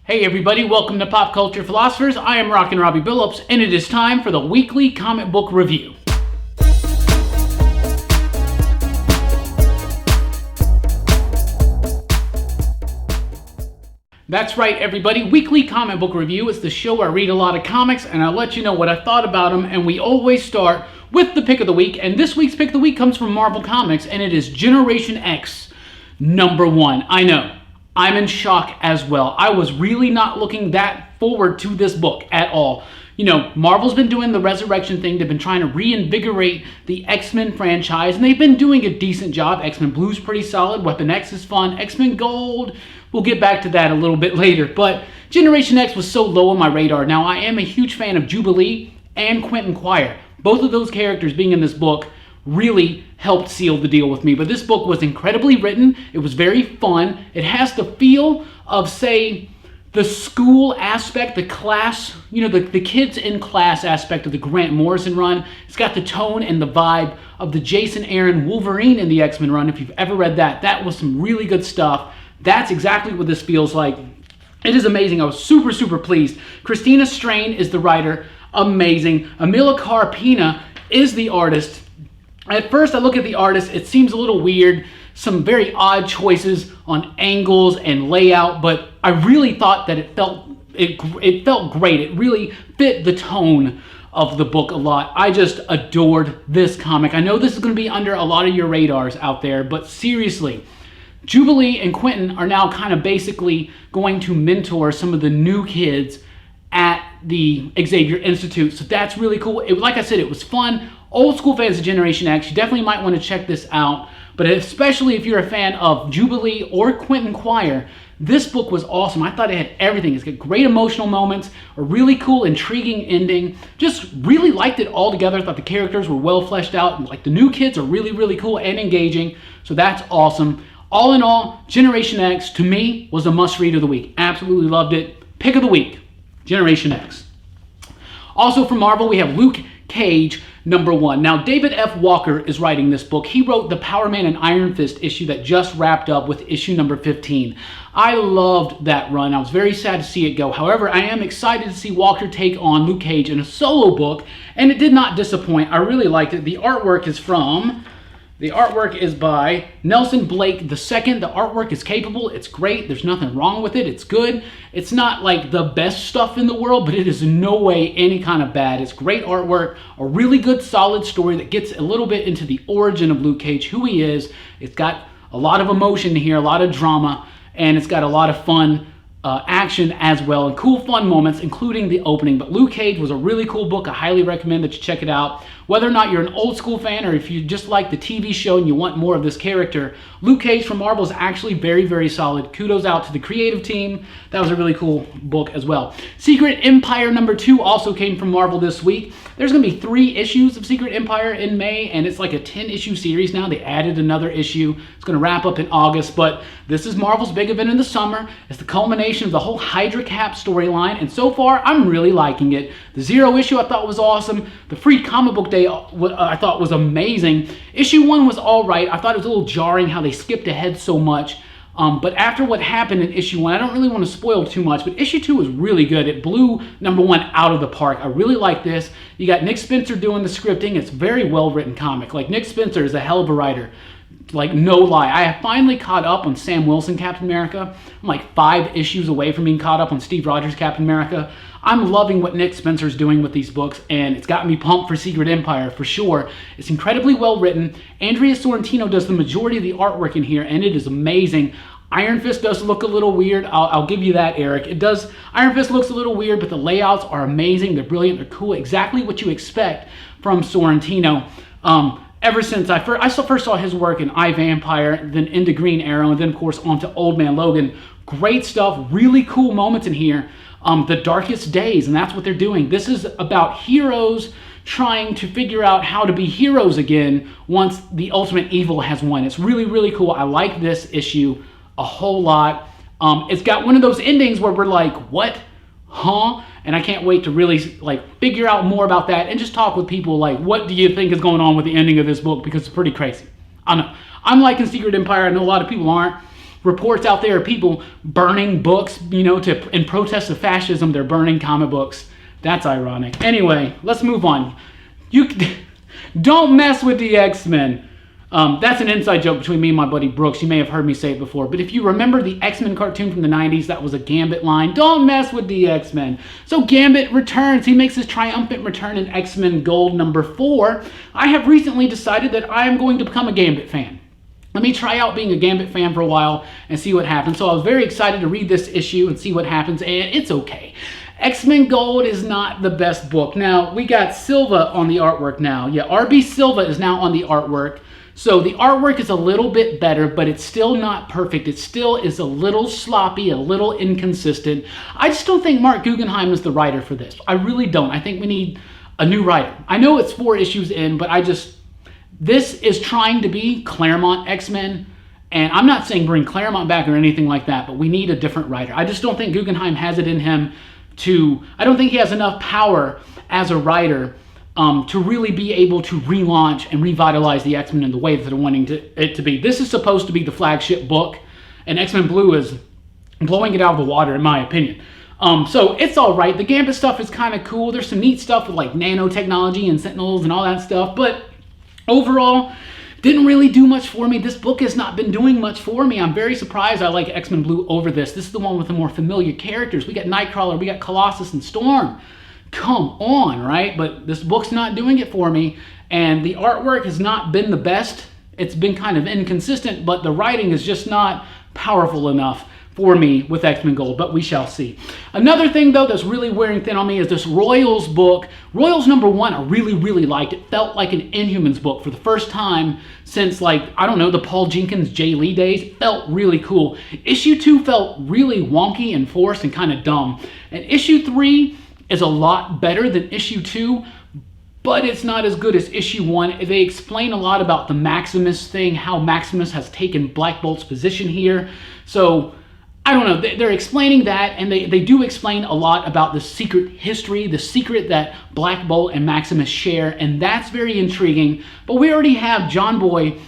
Hey everybody, welcome to Pop Culture Philosophers. I am Rockin Robbie Billups, and it is time for the weekly comic book review. That's right everybody, Weekly Comic Book Review is the show where I read a lot of comics and I'll let you know what I thought about them, and we always start with the pick of the week, and this week's pick of the week comes from Marvel Comics, and it is Generation X #1. I know, I'm in shock as well. I was really not looking that forward to this book at all. You know, Marvel's been doing the resurrection thing. They've been trying to reinvigorate the X-Men franchise, and they've been doing a decent job. X-Men Blue's pretty solid. Weapon X is fun. XMen Gold, we'll get back to that a little bit later. But Generation X was so low on my radar. Now, I am a huge fan of Jubilee and Quentin Quire. Both of those characters being in this book really helped seal the deal with me. But this book was incredibly written. It was very fun. It has the feel of, say, the school aspect, the class, you know, the kids in class aspect of the Grant Morrison run. It's got the tone and the vibe of the Jason Aaron Wolverine in the X-Men run. If you've ever read that, that was some really good stuff. That's exactly what this feels like. It is amazing. I was super, super pleased. Christina Strain is the writer. Amazing. Amilcar Pina is the artist. At first, I look at the artist, it seems a little weird, some very odd choices on angles and layout, but I really thought that it felt great. It really fit the tone of the book a lot. I just adored this comic. I know this is going to be under a lot of your radars out there, but seriously, Jubilee and Quentin are now kind of basically going to mentor some of the new kids at the Xavier Institute, so that's really cool. Like I said, it was fun. Old school fans of Generation X, you definitely might want to check this out, but especially if you're a fan of Jubilee or Quentin Quire, this book was awesome. I thought it had everything. It's got great emotional moments, a really cool, intriguing ending. Just really liked it all together. I thought the characters were well fleshed out, and like the new kids are really, really cool and engaging, so that's awesome. All in all, Generation X, to me, was a must-read of the week. Absolutely loved it. Pick of the week, Generation X. Also from Marvel, we have Luke Cage #1. Now, David F. Walker is writing this book. He wrote the Power Man and Iron Fist issue that just wrapped up with issue number 15. I loved that run. I was very sad to see it go. However, I am excited to see Walker take on Luke Cage in a solo book, and it did not disappoint. I really liked it. The artwork is by Nelson Blake II. The artwork is capable. It's great. There's nothing wrong with it. It's good. It's not like the best stuff in the world, but it is in no way any kind of bad. It's great artwork, a really good solid story that gets a little bit into the origin of Luke Cage, who he is. It's got a lot of emotion here, a lot of drama, and it's got a lot of fun action as well, and cool fun moments, including the opening. But Luke Cage was a really cool book. I highly recommend that you check it out. Whether or not you're an old school fan or if you just like the TV show and you want more of this character, Luke Cage from Marvel is actually very, very solid. Kudos out to the creative team. That was a really cool book as well. Secret Empire #2 also came from Marvel this week. There's going to be 3 issues of Secret Empire in May, and it's like a 10-issue series now. They added another issue. It's going to wrap up in August, but this is Marvel's big event in the summer. It's the culmination of the whole Hydra Cap storyline, and so far, I'm really liking it. The Zero issue I thought was awesome. The Free Comic Book Day I thought was amazing. Issue 1 was all right. I thought it was a little jarring how they skipped ahead so much. But after what happened in issue 1, I don't really want to spoil too much, but issue 2 was really good. It blew #1 out of the park. I really like this. You got Nick Spencer doing the scripting. It's a very well-written comic. Like, Nick Spencer is a hell of a writer. Like, no lie. I have finally caught up on Sam Wilson Captain America. I'm like 5 issues away from being caught up on Steve Rogers Captain America. I'm loving what Nick Spencer's doing with these books, and it's got me pumped for Secret Empire for sure. It's incredibly well written. Andrea Sorrentino does the majority of the artwork in here, and it is amazing. Iron Fist does look a little weird. I'll give you that, Eric. It does. Iron Fist looks a little weird, but the layouts are amazing. They're brilliant. They're cool. Exactly what you expect from Sorrentino. Ever since I first saw his work in I, Vampire, then into Green Arrow, and then, of course, onto Old Man Logan. Great stuff. Really cool moments in here. The Darkest Days, and that's what they're doing. This is about heroes trying to figure out how to be heroes again once the ultimate evil has won. It's really, really cool. I like this issue a whole lot. It's got one of those endings where we're like, what? Huh? And I can't wait to really figure out more about that and just talk with people like, what do you think is going on with the ending of this book? Because it's pretty crazy. I don't know. I'm liking Secret Empire. I know a lot of people aren't. reports out there of people burning books, you know, in protest of fascism. They're burning comic books. That's ironic. Anyway, let's move on. You don't mess with the X-Men. That's an inside joke between me and my buddy Brooks. You may have heard me say it before. But if you remember the X-Men cartoon from the 90s, that was a Gambit line. Don't mess with the X-Men. So Gambit returns. He makes his triumphant return in X-Men Gold number 4. I have recently decided that I am going to become a Gambit fan. Let me try out being a Gambit fan for a while and see what happens. So I was very excited to read this issue and see what happens, and it's okay. X-Men Gold is not the best book. Now, we got Silva on the artwork now. Yeah, RB Silva is now on the artwork. So the artwork is a little bit better, but it's still not perfect. It still is a little sloppy, a little inconsistent. I just don't think Mark Guggenheim is the writer for this. I really don't. I think we need a new writer. I know it's 4 issues in, but this is trying to be Claremont X-Men. And I'm not saying bring Claremont back or anything like that, but we need a different writer. I just don't think Guggenheim has it in him I don't think he has enough power as a writer to really be able to relaunch and revitalize the X-Men in the way that they're wanting it to be. This is supposed to be the flagship book, and X-Men Blue is blowing it out of the water, in my opinion. So it's all right. The Gambit stuff is kind of cool. There's some neat stuff with like nanotechnology and Sentinels and all that stuff, but overall, didn't really do much for me. This book has not been doing much for me. I'm very surprised I like X-Men Blue over this. This is the one with the more familiar characters. We got Nightcrawler, we got Colossus and Storm. Come on, right? But this book's not doing it for me, and the artwork has not been the best. It's been kind of inconsistent, but the writing is just not powerful enough for me with X-Men Gold, but we shall see. Another thing, though, that's really wearing thin on me is this Royals book. Royals number 1, I really, really liked. It felt like an Inhumans book for the first time since, like, I don't know, the Paul Jenkins, Jay Lee days. It felt really cool. Issue 2 felt really wonky and forced and kind of dumb. And issue 3 is a lot better than issue 2, but it's not as good as issue 1. They explain a lot about the Maximus thing, how Maximus has taken Black Bolt's position here. So I don't know, they're explaining that, and they do explain a lot about the secret history, the secret that Black Bolt and Maximus share, and that's very intriguing. But we already have John Boy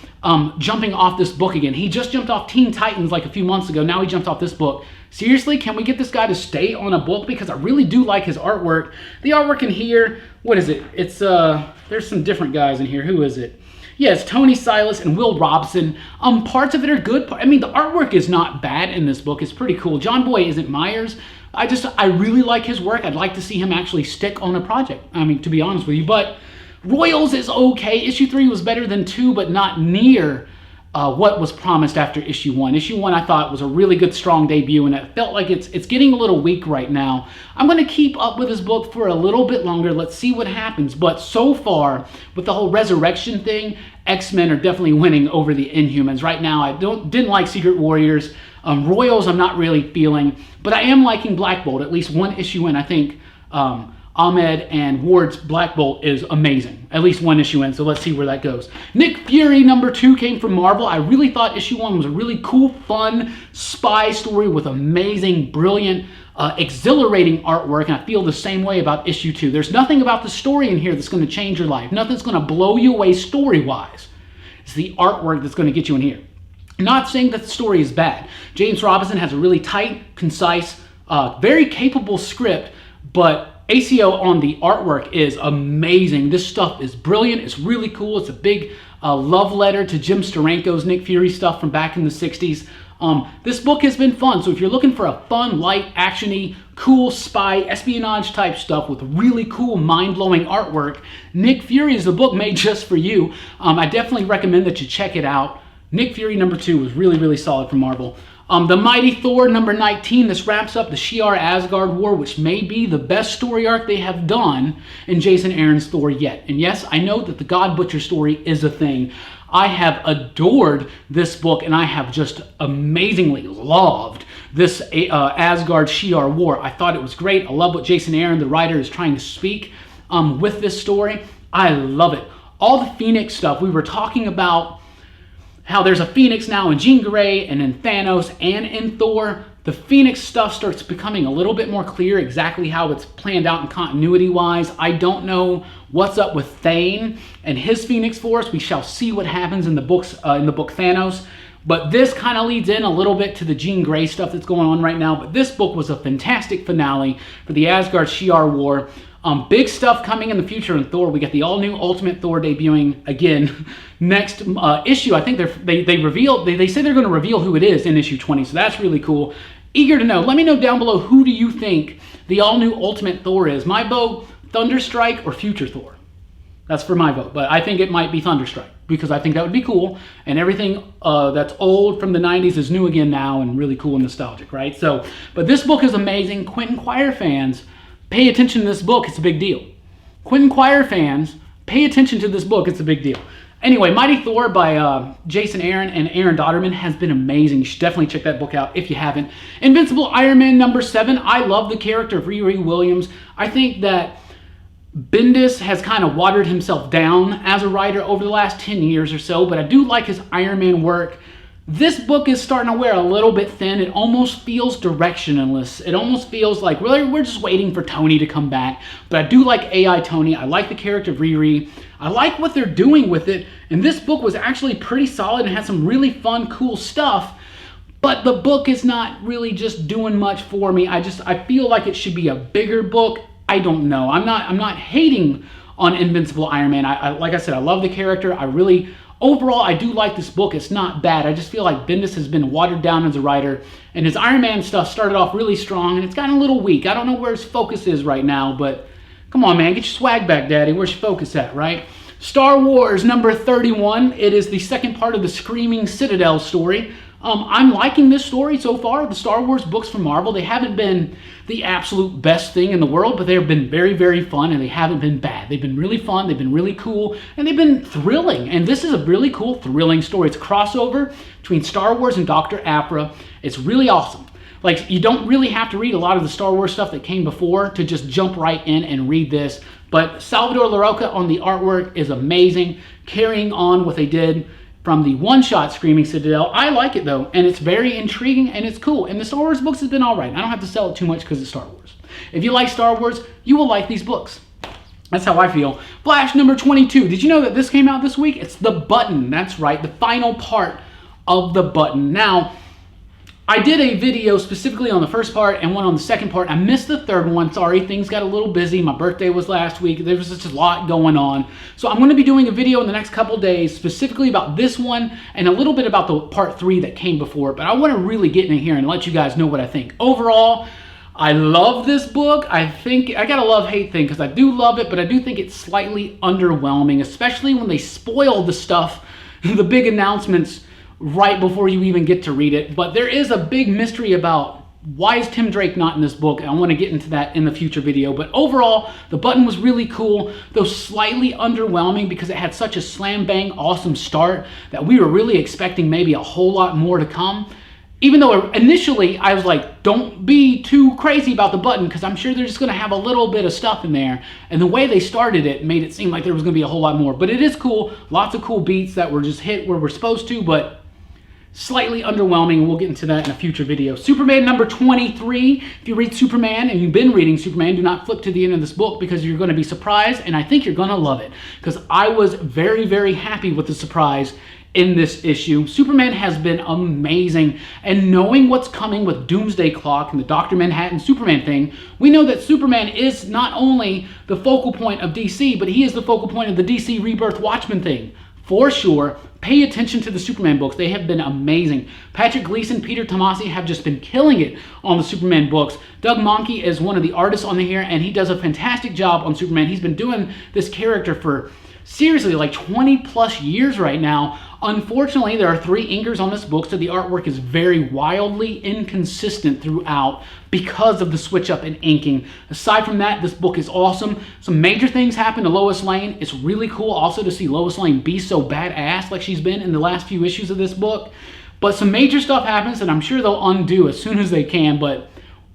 jumping off this book again. He just jumped off Teen Titans like a few months ago. Now he jumped off this book. Seriously, can we get this guy to stay on a book? Because I really do like his artwork. The artwork in here, what is it? It's there's some different guys in here. Who is it? Yeah, it's Tony Silas and Will Robson. Parts of it are good. I mean, the artwork is not bad in this book. It's pretty cool. John Boy isn't Myers. I really like his work. I'd like to see him actually stick on a project. I mean, to be honest with you. But Royals is okay. Issue 3 was better than 2, but not near what was promised after issue 1. Issue 1 I thought was a really good, strong debut, and it felt like it's getting a little weak right now. I'm going to keep up with this book for a little bit longer. Let's see what happens. But so far, with the whole resurrection thing, X-Men are definitely winning over the Inhumans. Right now, I didn't like Secret Warriors. Royals I'm not really feeling, but I am liking Black Bolt. At least 1 issue in, I think Ahmed and Ward's Black Bolt is amazing. At least 1 issue in, so let's see where that goes. Nick Fury number 2 came from Marvel. I really thought issue 1 was a really cool, fun spy story with amazing, brilliant, exhilarating artwork, and I feel the same way about issue 2. There's nothing about the story in here that's going to change your life. Nothing's going to blow you away story-wise. It's the artwork that's going to get you in here. Not saying that the story is bad. James Robinson has a really tight, concise, very capable script, but ACO on the artwork is amazing. This stuff is brilliant. It's really cool. It's a big love letter to Jim Steranko's Nick Fury stuff from back in the 60s. This book has been fun, so if you're looking for a fun, light, actiony, cool spy, espionage type stuff with really cool, mind-blowing artwork, Nick Fury is a book made just for you. I definitely recommend that you check it out. Nick Fury number 2 was really, really solid from Marvel. The Mighty Thor number 19, this wraps up the Shi'ar Asgard War, which may be the best story arc they have done in Jason Aaron's Thor yet. And yes, I know that the God Butcher story is a thing. I have adored this book, and I have just amazingly loved this Asgard Shi'ar War. I thought it was great. I love what Jason Aaron, the writer, is trying to speak with this story. I love it. All the Phoenix stuff, we were talking about how there's a Phoenix now in Jean Grey and in Thanos and in Thor. The Phoenix stuff starts becoming a little bit more clear exactly how it's planned out in continuity-wise. I don't know what's up with Thane and his Phoenix Force. We shall see what happens in the book Thanos. But this kind of leads in a little bit to the Jean Grey stuff that's going on right now. But this book was a fantastic finale for the Asgard Shi'ar War. Big stuff coming in the future in Thor. We got the all-new Ultimate Thor debuting again next issue. I think they say they're going to reveal who it is in issue 20, so that's really cool. Eager to know. Let me know down below, who do you think the all-new Ultimate Thor is? My vote, Thunderstrike or Future Thor. That's for my vote, but I think it might be Thunderstrike because I think that would be cool, and everything that's old from the 90s is new again now and really cool and nostalgic, right? So, but this book is amazing. Quentin Quire fans, pay attention to this book. It's a big deal. Quentin Quire fans, pay attention to this book. It's a big deal. Anyway, Mighty Thor by Jason Aaron and Aaron Dodderman has been amazing. You should definitely check that book out if you haven't. Invincible Iron Man #7. I love the character of Riri Williams. I think that Bendis has kind of watered himself down as a writer over the last 10 years or so, but I do like his Iron Man work. This book is starting to wear a little bit thin. It almost feels directionless. It almost feels like we're just waiting for Tony to come back. But I do like AI Tony. I like the character of Riri. I like what they're doing with it. And this book was actually pretty solid and had some really fun, cool stuff. But the book is not really just doing much for me. I feel like it should be a bigger book. I don't know. I'm not hating on Invincible Iron Man. Like I said, I love the character. Overall, I do like this book. It's not bad. I just feel like Bendis has been watered down as a writer, and his Iron Man stuff started off really strong, and it's gotten a little weak. I don't know where his focus is right now, but come on, man. Get your swag back, Daddy. Where's your focus at, right? Star Wars #31. It is the second part of the Screaming Citadel story. I'm liking this story so far. The Star Wars books from Marvel, they haven't been the absolute best thing in the world, but they've been very, very fun, and they haven't been bad. They've been really fun, they've been really cool, and they've been thrilling. And this is a really cool, thrilling story. It's a crossover between Star Wars and Dr. Aphra. It's really awesome. Like, you don't really have to read a lot of the Star Wars stuff that came before to just jump right in and read this. But Salvador Larroca on the artwork is amazing, carrying on what they did from the one-shot Screaming Citadel. I like it though, and it's very intriguing and it's cool. And the Star Wars books has been all right. I don't have to sell it too much because it's Star Wars. If you like Star Wars, you will like these books. That's how I feel. Flash #22. Did you know that this came out this week? It's The Button. That's right, the final part of The Button. Now, I did a video specifically on the first part and one on the second part. I missed the third one. Sorry, things got a little busy. My birthday was last week. There was just a lot going on. So I'm going to be doing a video in the next couple days specifically about this one and a little bit about the part 3 that came before it. But I want to really get in here and let you guys know what I think. Overall, I love this book. I think I got a love-hate thing because I do love it, but I do think it's slightly underwhelming, especially when they spoil the stuff, the big announcements, right before you even get to read it. But there is a big mystery about why is Tim Drake not in this book, and I want to get into that in the future video. But overall, The Button was really cool, though slightly underwhelming because it had such a slam bang awesome start that we were really expecting maybe a whole lot more to come. Even though initially I was like, don't be too crazy about The Button because I'm sure they're just going to have a little bit of stuff in there. And the way they started it made it seem like there was going to be a whole lot more. But it is cool. Lots of cool beats that were just hit where we're supposed to, but slightly underwhelming. We'll get into that in a future video. Superman #23. If you read Superman and you've been reading Superman, do not flip to the end of this book because you're going to be surprised, and I think you're going to love it because I was very, very happy with the surprise in this issue. Superman has been amazing, and knowing what's coming with Doomsday Clock and the Dr. Manhattan Superman thing, we know that Superman is not only the focal point of DC, but he is the focal point of the DC Rebirth Watchmen thing. For sure, pay attention to the Superman books. They have been amazing. Patrick Gleason, Peter Tomasi have just been killing it on the Superman books. Doug Mahnke is one of the artists on here, and he does a fantastic job on Superman. He's been doing this character for seriously like 20 plus years right now. Unfortunately, there are 3 inkers on this book, so the artwork is very wildly inconsistent throughout because of the switch up in inking. Aside from that, this book is awesome. Some major things happen to Lois Lane. It's really cool also to see Lois Lane be so badass like she's been in the last few issues of this book. But some major stuff happens that I'm sure they'll undo as soon as they can, but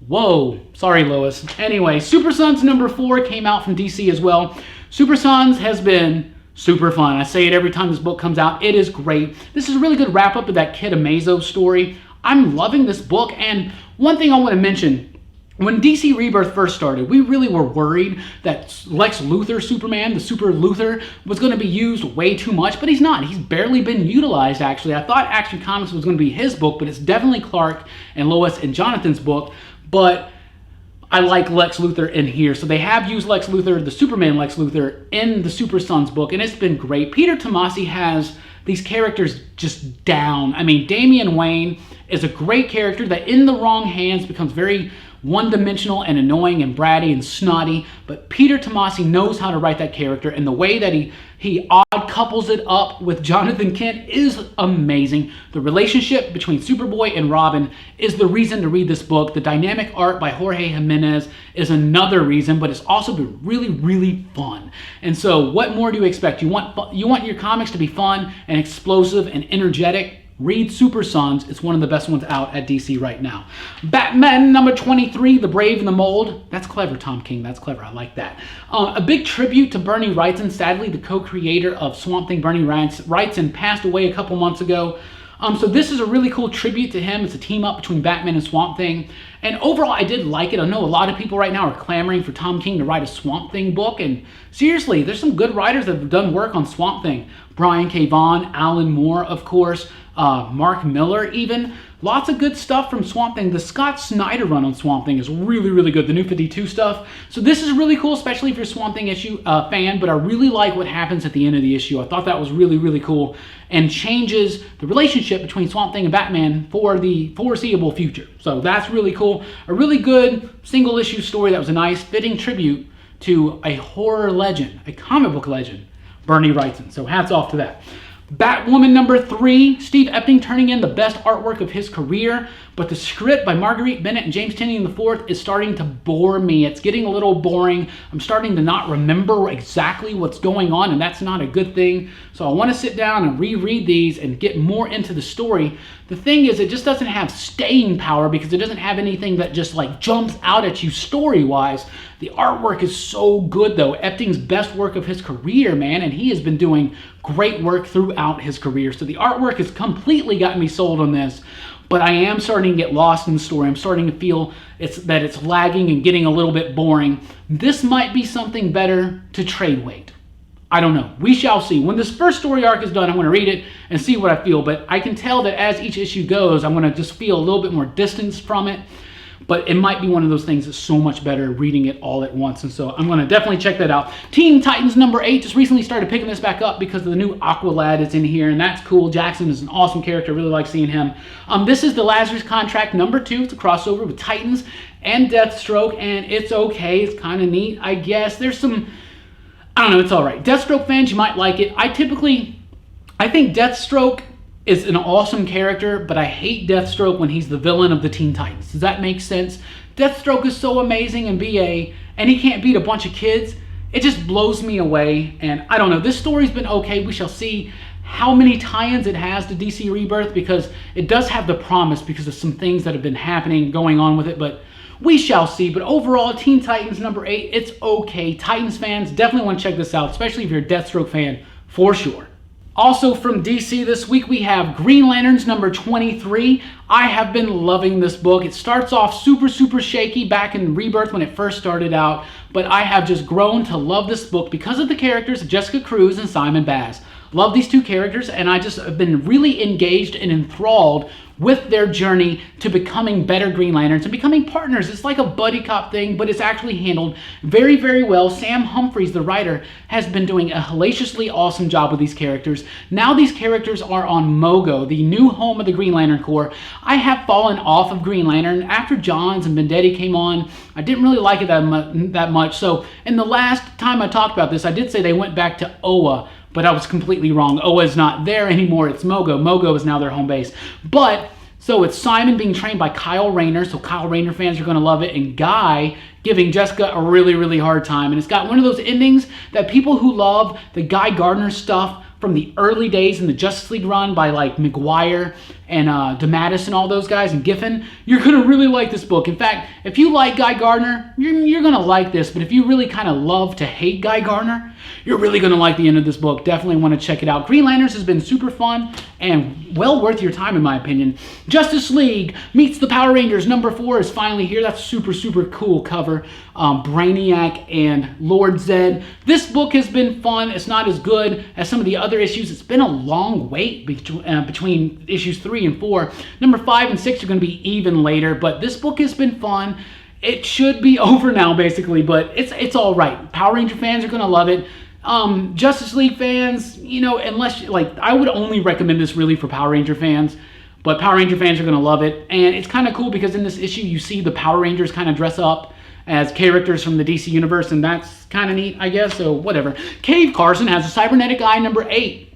whoa, sorry Lois. Anyway, Super Sons #4 came out from DC as well. Super Sons has been super fun. I say it every time this book comes out. It is great. This is a really good wrap up of that Kid Amazo story. I'm loving this book, and one thing I want to mention, when DC Rebirth first started, we really were worried that Lex Luthor Superman, the Super Luthor, was going to be used way too much, but he's not. He's barely been utilized, actually. I thought Action Comics was going to be his book, but it's definitely Clark and Lois and Jonathan's book, but I like Lex Luthor in here. So they have used Lex Luthor, the Superman Lex Luthor, in the Super Sons book, and it's been great. Peter Tomasi has these characters just down. I mean, Damian Wayne is a great character that in the wrong hands becomes very one-dimensional and annoying and bratty and snotty, but Peter Tomasi knows how to write that character, and the way that he odd couples it up with Jonathan Kent is amazing. The relationship between Superboy and Robin is the reason to read this book. The dynamic art by Jorge Jimenez is another reason, but it's also been really, really fun. And so what more do you expect? You want your comics to be fun and explosive and energetic? Read Super Sons. It's one of the best ones out at DC right now. Batman number 23, The Brave and the Mold. That's clever, Tom King. That's clever. I like that. A big tribute to Bernie Wrightson. Sadly, the co-creator of Swamp Thing, Bernie Wrightson, passed away a couple months ago. So this is a really cool tribute to him. It's a team up between Batman and Swamp Thing. And overall, I did like it. I know a lot of people right now are clamoring for Tom King to write a Swamp Thing book. And seriously, there's some good writers that have done work on Swamp Thing. Brian K. Vaughan, Alan Moore, of course, Mark Miller even. Lots of good stuff from Swamp Thing. The Scott Snyder run on Swamp Thing is really, really good. The New 52 stuff. So this is really cool, especially if you're a Swamp Thing issue fan. But I really like what happens at the end of the issue. I thought that was really, really cool. And changes the relationship between Swamp Thing and Batman for the foreseeable future. So that's really cool. A really good single issue story that was a nice fitting tribute to a horror legend, a comic book legend, Bernie Wrightson. So hats off to that. Batwoman number 3, Steve Epting turning in the best artwork of his career, but the script by Marguerite Bennett and James Tynion IV is starting to bore me. It's getting a little boring. I'm starting to not remember exactly what's going on, and that's not a good thing. So I want to sit down and reread these and get more into the story. The thing is, it just doesn't have staying power because it doesn't have anything that just like jumps out at you story-wise. The artwork is so good, though. Epting's best work of his career, man, and he has been doing great work throughout his career. So the artwork has completely gotten me sold on this, but I am starting to get lost in the story. I'm starting to feel that it's lagging and getting a little bit boring. This might be something better to trade weight. I don't know. We shall see. When this first story arc is done, I'm going to read it and see what I feel, but I can tell that as each issue goes, I'm going to just feel a little bit more distance from it. But it might be one of those things that's so much better reading it all at once. And so I'm going to definitely check that out. Teen Titans number 8. Just recently started picking this back up because of the new Aqualad is in here. And that's cool. Jackson is an awesome character. I really like seeing him. This is the Lazarus Contract number 2. It's a crossover with Titans and Deathstroke. And it's okay. It's kind of neat, I guess. There's some... I don't know. It's all right. Deathstroke fans, you might like it. I think Deathstroke is an awesome character, but I hate Deathstroke when he's the villain of the Teen Titans. Does that make sense? Deathstroke is so amazing in BA, and he can't beat a bunch of kids. It just blows me away, and I don't know. This story's been okay. We shall see how many tie-ins it has to DC Rebirth, because it does have the promise because of some things that have been happening, going on with it, but we shall see. But overall, Teen Titans number 8, it's okay. Titans fans definitely want to check this out, especially if you're a Deathstroke fan, for sure. Also from DC this week, we have Green Lanterns number 23. I have been loving this book. It starts off super, super shaky back in Rebirth when it first started out, but I have just grown to love this book because of the characters of Jessica Cruz and Simon Baz. Love these two characters, and I just have been really engaged and enthralled with their journey to becoming better Green Lanterns and becoming partners. It's like a buddy cop thing, but it's actually handled very, very well. Sam Humphries, the writer, has been doing a hellaciously awesome job with these characters. Now these characters are on Mogo, the new home of the Green Lantern Corps. I have fallen off of Green Lantern. After Johns and Vendetti came on, I didn't really like it that much. So in the last time I talked about this, I did say they went back to Oa, but I was completely wrong. Oa is not there anymore. It's Mogo. Mogo is now their home base. But, so it's Simon being trained by Kyle Rayner, so Kyle Rayner fans are going to love it, and Guy giving Jessica a really, really hard time. And it's got one of those endings that people who love the Guy Gardner stuff from the early days in the Justice League run by like McGuire and DeMatteis and all those guys and Giffen, you're going to really like this book. In fact, if you like Guy Gardner, you're going to like this. But if you really kind of love to hate Guy Gardner, you're really going to like the end of this book. Definitely want to check it out. Green Lanterns has been super fun and well worth your time in my opinion. Justice League meets the Power Rangers #4 is finally here. That's super, super cool cover. Brainiac and Lord Zed. This book has been fun. It's not as good as some of the other issues. It's been a long wait between issues 3 and 4. Number 5 and 6 are going to be even later, but this book has been fun. It should be over now, basically, but it's all right. Power Ranger fans are going to love it. Justice League fans, you know, unless, like, I would only recommend this really for Power Ranger fans, but Power Ranger fans are going to love it. And it's kind of cool because in this issue, you see the Power Rangers kind of dress up as characters from the DC Universe, and that's kind of neat, I guess, so whatever. Cave Carson has a Cybernetic Eye #8.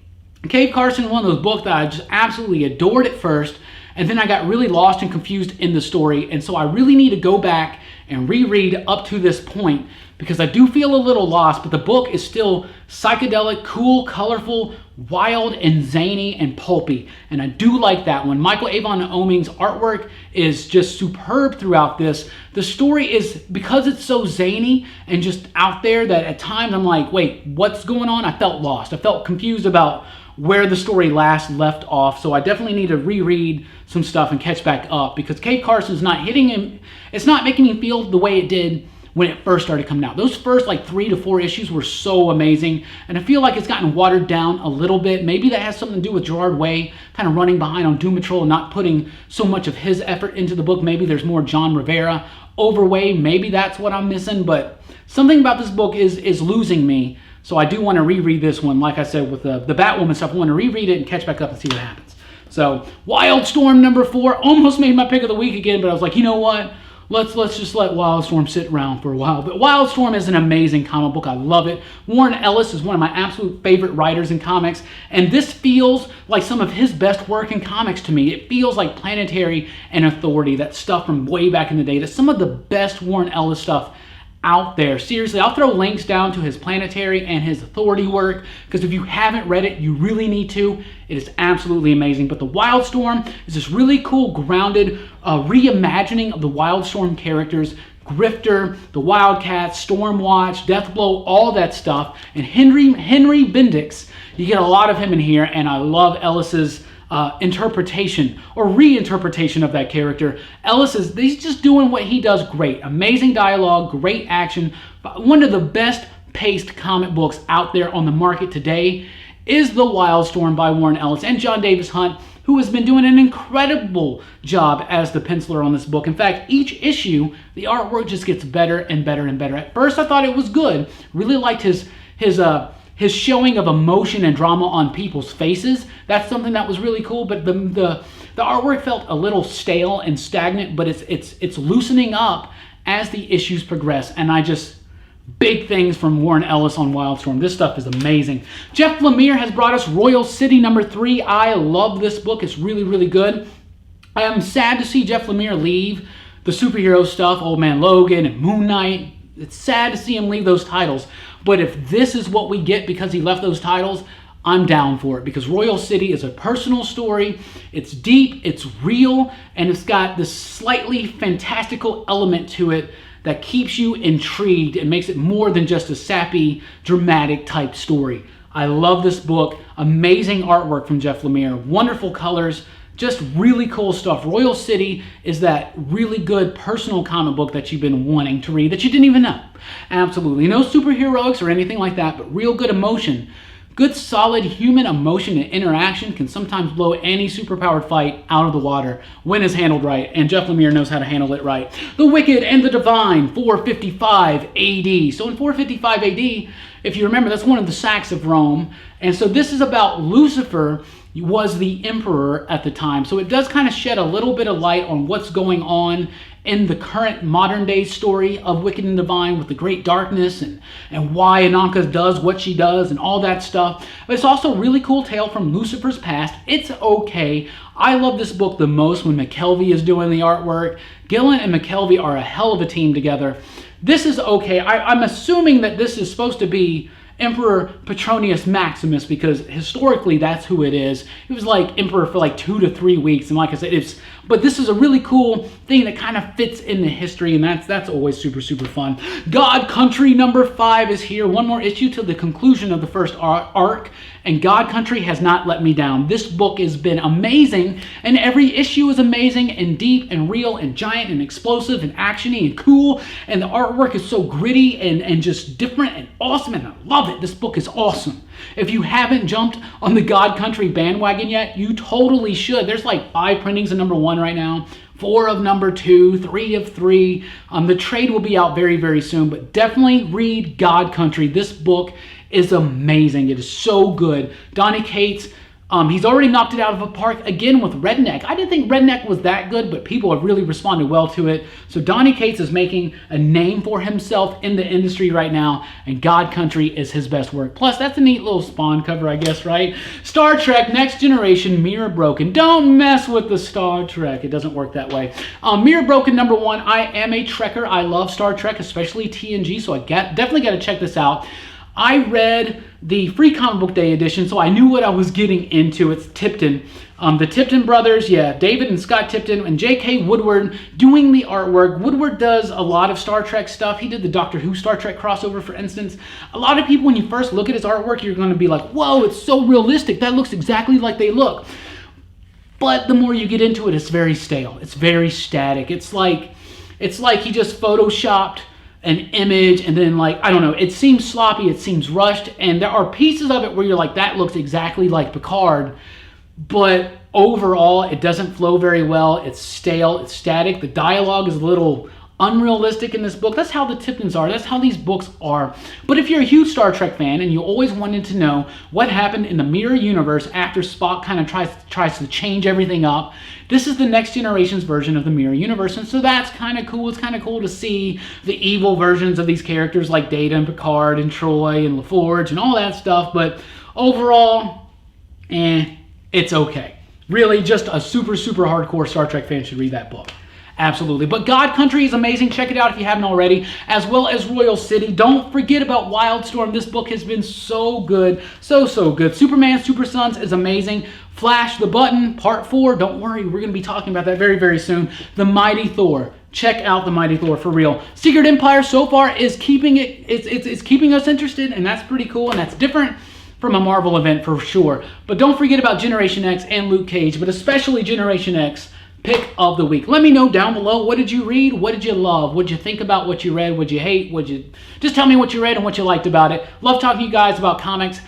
Cave Carson is one of those books that I just absolutely adored at first, and then I got really lost and confused in the story, and so I really need to go back and reread up to this point because I do feel a little lost, but the book is still psychedelic, cool, colorful, wild, and zany and pulpy, and I do like that one. Michael Avon Oeming's artwork is just superb throughout this. The story is, because it's so zany and just out there, that at times I'm like, wait, what's going on? I felt lost. I felt confused about where the story last left off, so I definitely need to reread some stuff and catch back up because Cave Carson's not hitting him. It's not making me feel the way it did when it first started coming out. Those first like 3 to 4 issues were so amazing, and I feel like it's gotten watered down a little bit. Maybe that has something to do with Gerard Way kind of running behind on Doom Patrol and not putting so much of his effort into the book. Maybe there's more John Rivera over Way. Maybe that's what I'm missing, but something about this book is losing me. So I do want to reread this one. Like I said, with the Batwoman stuff, I want to reread it and catch back up and see what happens. So Wildstorm #4 almost made my pick of the week again, but I was like, you know what? Let's just let Wildstorm sit around for a while. But Wildstorm is an amazing comic book. I love it. Warren Ellis is one of my absolute favorite writers in comics, and this feels like some of his best work in comics to me. It feels like Planetary and Authority, that stuff from way back in the day. That's some of the best Warren Ellis stuff out there. Seriously, I'll throw links down to his Planetary and his Authority work because if you haven't read it, you really need to. It is absolutely amazing. But the Wildstorm is this really cool, grounded reimagining of the Wildstorm characters. Grifter, the Wildcats, Stormwatch, Deathblow, all that stuff. And Henry Bendix, you get a lot of him in here, and I love Ellis's interpretation or reinterpretation of that character. Ellis he's just doing what he does great. Amazing dialogue, great action. One of the best paced comic books out there on the market today is The Wildstorm by Warren Ellis and John Davis Hunt, who has been doing an incredible job as the penciler on this book. In fact, each issue, the artwork just gets better and better and better. At first, I thought it was good. Really liked his showing of emotion and drama on people's faces. That's something that was really cool, but the artwork felt a little stale and stagnant, but it's loosening up as the issues progress, and big things from Warren Ellis on Wildstorm. This stuff is amazing. Jeff Lemire has brought us Royal City #3. I love this book. It's really, really good. I am sad to see Jeff Lemire leave the superhero stuff, Old Man Logan and Moon Knight. It's sad to see him leave those titles. But if this is what we get because he left those titles, I'm down for it, because Royal City is a personal story. It's deep, it's real, and it's got this slightly fantastical element to it that keeps you intrigued and makes it more than just a sappy, dramatic type story. I love this book. Amazing artwork from Jeff Lemire. Wonderful colors. Just really cool stuff. Royal City is that really good personal comic book that you've been wanting to read that you didn't even know. Absolutely. No superheroics or anything like that, but real good emotion. Good, solid human emotion and interaction can sometimes blow any superpowered fight out of the water when it's handled right, and Jeff Lemire knows how to handle it right. The Wicked and the Divine, 455 AD. So in 455 AD, if you remember, that's one of the sacks of Rome, and so this is about Lucifer was the emperor at the time. So it does kind of shed a little bit of light on what's going on in the current modern day story of Wicked and Divine with the Great Darkness and why Ananka does what she does and all that stuff. But it's also a really cool tale from Lucifer's past. It's okay. I love this book the most when McKelvey is doing the artwork. Gillen and McKelvey are a hell of a team together. This is okay. I'm assuming that this is supposed to be Emperor Petronius Maximus, because historically that's who it is. He was like emperor for like 2 to 3 weeks, and like I said, but this is a really cool thing that kind of fits in the history, and that's always super, super fun. God Country number 5 is here. One more issue to the conclusion of the first arc, and God Country has not let me down. This book has been amazing, and every issue is amazing and deep and real and giant and explosive and actiony and cool, and the artwork is so gritty and just different and awesome, and I love it. This book is awesome. If you haven't jumped on the God Country bandwagon yet, you totally should. There's like 5 printings of number 1 right now, 4 of number 2, 3 of 3. The trade will be out very, very soon, but definitely read God Country. This book is amazing. It is so good. Donny Cates, he's already knocked it out of the park again with Redneck. I didn't think Redneck was that good, but people have really responded well to it. So Donny Cates is making a name for himself in the industry right now, and God Country is his best work. Plus, that's a neat little Spawn cover, I guess, right? Star Trek Next Generation Mirror Broken. Don't mess with the Star Trek. It doesn't work that way. Mirror Broken number 1. I am a Trekker. I love Star Trek, especially TNG, so I definitely got to check this out. I read the free comic book day edition, so I knew what I was getting into. It's Tipton. The Tipton brothers, yeah, David and Scott Tipton, and J.K. Woodward doing the artwork. Woodward does a lot of Star Trek stuff. He did the Doctor Who Star Trek crossover, for instance. A lot of people, when you first look at his artwork, you're going to be like, whoa, it's so realistic. That looks exactly like they look. But the more you get into it, it's very stale. It's very static. It's like he just photoshopped an image, and then, like, I don't know, it seems sloppy, it seems rushed, and there are pieces of it where you're like, that looks exactly like Picard, but overall it doesn't flow very well. It's stale, it's static. The dialogue is a little unrealistic in this book. That's how the Tiptons are. That's how these books are. But if you're a huge Star Trek fan and you always wanted to know what happened in the Mirror Universe after Spock kind of tries to change everything up, this is the Next Generation's version of the Mirror Universe, and so that's kind of cool. It's kind of cool to see the evil versions of these characters like Data and Picard and Troy and LaForge and all that stuff, but overall, it's okay. Really, just a super, super hardcore Star Trek fan should read that book. Absolutely. But God Country is amazing. Check it out if you haven't already, as well as Royal City. Don't forget about Wildstorm. This book has been so good. So, so good. Superman, Super Sons is amazing. Flash the Button, Part 4. Don't worry, we're going to be talking about that very, very soon. The Mighty Thor. Check out The Mighty Thor for real. Secret Empire so far is keeping it's keeping us interested, and that's pretty cool, and that's different from a Marvel event for sure. But don't forget about Generation X and Luke Cage, but especially Generation X. Pick of the week. Let me know down below, what did you read? What did you love? What did you think about what you read? What did you hate? Just tell me what you read and what you liked about it. Love talking to you guys about comics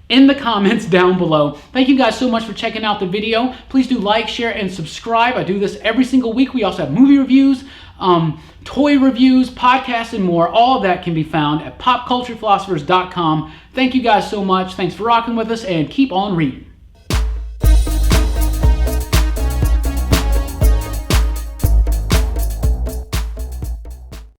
in the comments down below. Thank you guys so much for checking out the video. Please do like, share, and subscribe. I do this every single week. We also have movie reviews, toy reviews, podcasts, and more. All of that can be found at popculturephilosophers.com. Thank you guys so much. Thanks for rocking with us, and keep on reading.